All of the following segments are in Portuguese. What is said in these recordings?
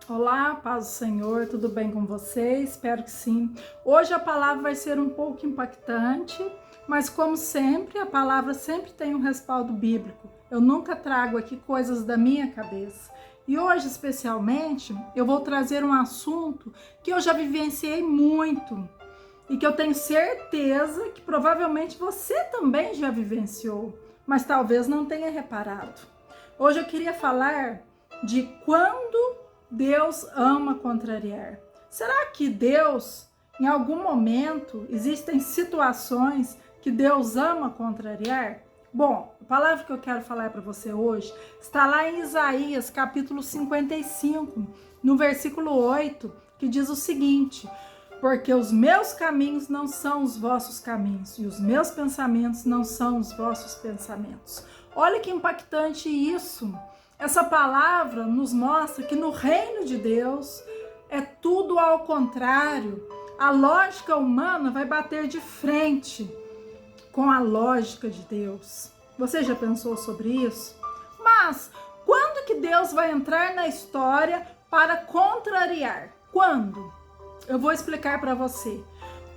Olá, paz do Senhor, tudo bem com vocês? Espero que sim. Hoje a palavra vai ser um pouco impactante, mas como sempre, a palavra sempre tem um respaldo bíblico. Eu nunca trago aqui coisas da minha cabeça. E hoje, especialmente, eu vou trazer um assunto que eu já vivenciei muito e que eu tenho certeza que provavelmente você também já vivenciou, mas talvez não tenha reparado. Hoje eu queria falar de quando Deus ama contrariar. Será que Deus, em algum momento, existem situações que Deus ama contrariar? Bom, a palavra que eu quero falar para você hoje está lá em Isaías, capítulo 55, no versículo 8, que diz o seguinte: porque os meus caminhos não são os vossos caminhos, e os meus pensamentos não são os vossos pensamentos. Olha que impactante isso. Essa palavra nos mostra que no reino de Deus é tudo ao contrário. A lógica humana vai bater de frente com a lógica de Deus. Você já pensou sobre isso? Mas quando que Deus vai entrar na história para contrariar? Quando? Eu vou explicar para você.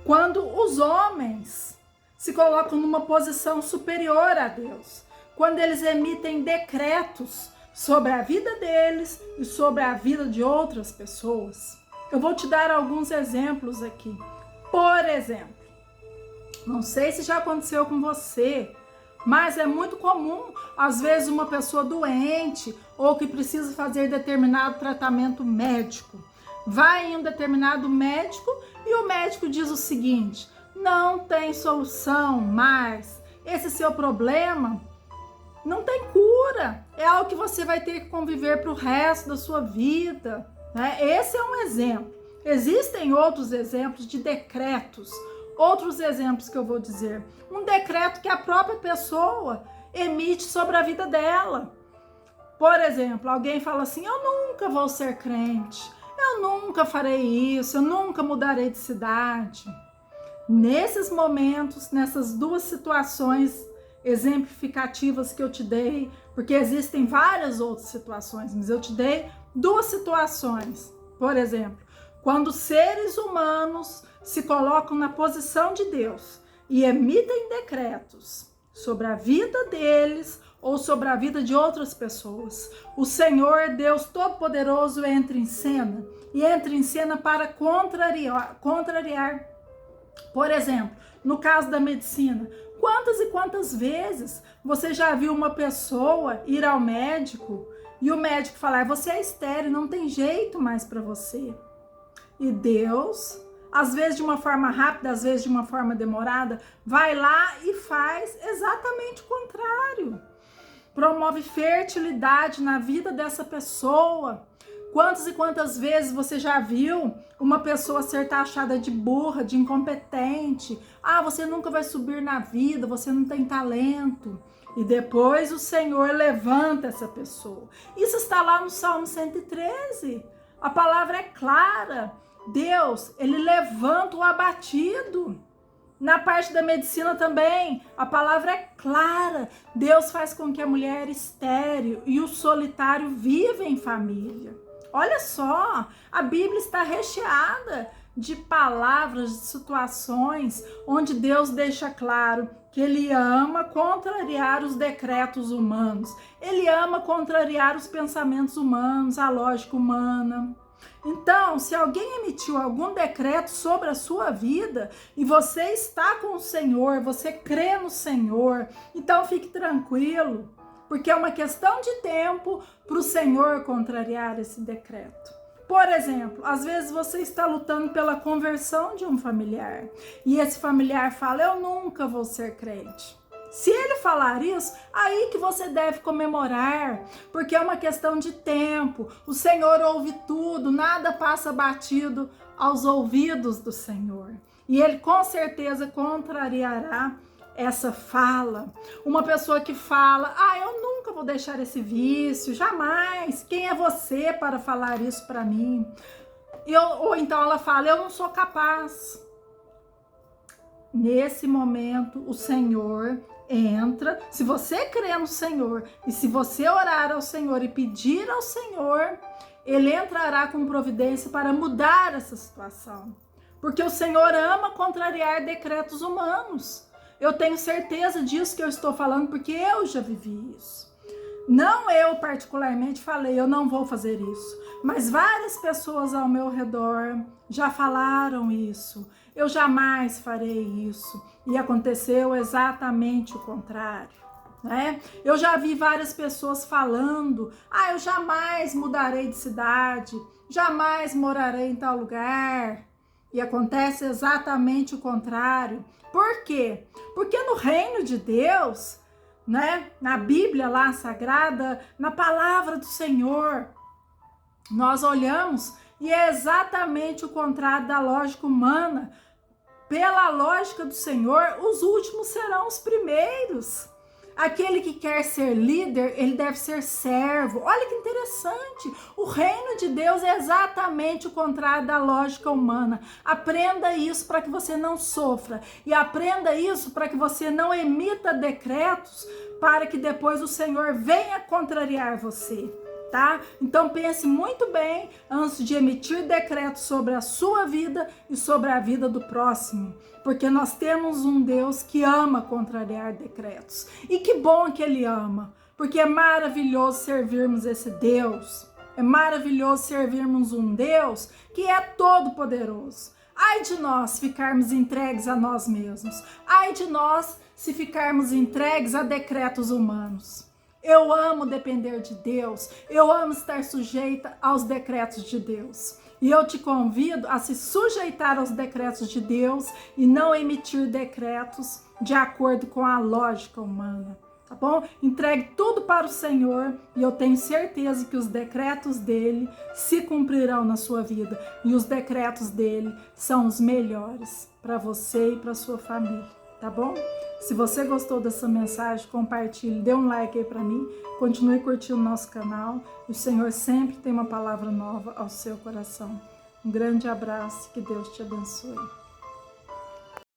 Quando os homens se colocam numa posição superior a Deus, quando eles emitem decretos sobre a vida deles e sobre a vida de outras pessoas. Eu vou te dar alguns exemplos aqui. Por exemplo, não sei se já aconteceu com você, mas é muito comum, às vezes, uma pessoa doente ou que precisa fazer determinado tratamento médico. Vai em um determinado médico e o médico diz o seguinte: não tem solução mais, esse seu problema não tem cura, é algo que você vai ter que conviver para o resto da sua vida, né? Esse é um exemplo. Existem outros exemplos de decretos, outros exemplos que eu vou dizer. Um decreto que a própria pessoa emite sobre a vida dela. Por exemplo, alguém fala assim: eu nunca vou ser crente, eu nunca farei isso, eu nunca mudarei de cidade. Nesses momentos, nessas duas situações exemplificativas que eu te dei, porque existem várias outras situações, mas eu te dei duas situações. Por exemplo, quando seres humanos se colocam na posição de Deus e emitem decretos sobre a vida deles ou sobre a vida de outras pessoas, o Senhor Deus Todo-Poderoso entra em cena e entra em cena para contrariar. Por exemplo, no caso da medicina, quantas e quantas vezes você já viu uma pessoa ir ao médico e o médico falar: você é estéril, não tem jeito mais para você. E Deus, às vezes de uma forma rápida, às vezes de uma forma demorada, vai lá e faz exatamente o contrário. Promove fertilidade na vida dessa pessoa. Quantas e quantas vezes você já viu uma pessoa ser taxada de burra, de incompetente? Ah, você nunca vai subir na vida, você não tem talento. E depois o Senhor levanta essa pessoa. Isso está lá no Salmo 113. A palavra é clara. Deus, ele levanta o abatido. Na parte da medicina também, a palavra é clara. Deus faz com que a mulher estéril e o solitário vivam em família. Olha só, a Bíblia está recheada de palavras, de situações onde Deus deixa claro que Ele ama contrariar os decretos humanos. Ele ama contrariar os pensamentos humanos, a lógica humana. Então, se alguém emitiu algum decreto sobre a sua vida e você está com o Senhor, você crê no Senhor, então fique tranquilo, porque é uma questão de tempo para o Senhor contrariar esse decreto. Por exemplo, às vezes você está lutando pela conversão de um familiar e esse familiar fala: eu nunca vou ser crente. Se ele falar isso, aí que você deve comemorar, porque é uma questão de tempo. O Senhor ouve tudo, nada passa batido aos ouvidos do Senhor. E Ele com certeza contrariará essa fala. Uma pessoa que fala: eu nunca vou deixar esse vício, jamais. Quem é você para falar isso para mim? Ou então ela fala: eu não sou capaz. Nesse momento, o Senhor entra. Se você crê no Senhor e se você orar ao Senhor e pedir ao Senhor, Ele entrará com providência para mudar essa situação. Porque o Senhor ama contrariar decretos humanos. Eu tenho certeza disso que eu estou falando, porque eu já vivi isso. Não eu particularmente falei, eu não vou fazer isso. Mas várias pessoas ao meu redor já falaram isso. Eu jamais farei isso. E aconteceu exatamente o contrário. Né? Eu já vi várias pessoas falando, eu jamais mudarei de cidade, jamais morarei em tal lugar. E acontece exatamente o contrário. Por quê? Porque no reino de Deus, né, na Bíblia lá sagrada, na palavra do Senhor, nós olhamos e é exatamente o contrário da lógica humana. Pela lógica do Senhor, os últimos serão os primeiros. Aquele que quer ser líder, ele deve ser servo. Olha que interessante. O reino de Deus é exatamente o contrário da lógica humana. Aprenda isso para que você não sofra. E aprenda isso para que você não emita decretos para que depois o Senhor venha contrariar você. Tá? Então pense muito bem antes de emitir decretos sobre a sua vida e sobre a vida do próximo, porque nós temos um Deus que ama contrariar decretos, e que bom que Ele ama, porque é maravilhoso servirmos esse Deus, é maravilhoso servirmos um Deus que é todo poderoso. Ai de nós ficarmos entregues a nós mesmos, ai de nós se ficarmos entregues a decretos humanos. Eu amo depender de Deus, eu amo estar sujeita aos decretos de Deus. E eu te convido a se sujeitar aos decretos de Deus e não emitir decretos de acordo com a lógica humana, tá bom? Entregue tudo para o Senhor e eu tenho certeza que os decretos dele se cumprirão na sua vida. E os decretos dele são os melhores para você e para sua família. Tá bom? Se você gostou dessa mensagem, compartilhe, dê um like aí para mim, continue curtindo o nosso canal. O Senhor sempre tem uma palavra nova ao seu coração. Um grande abraço, que Deus te abençoe.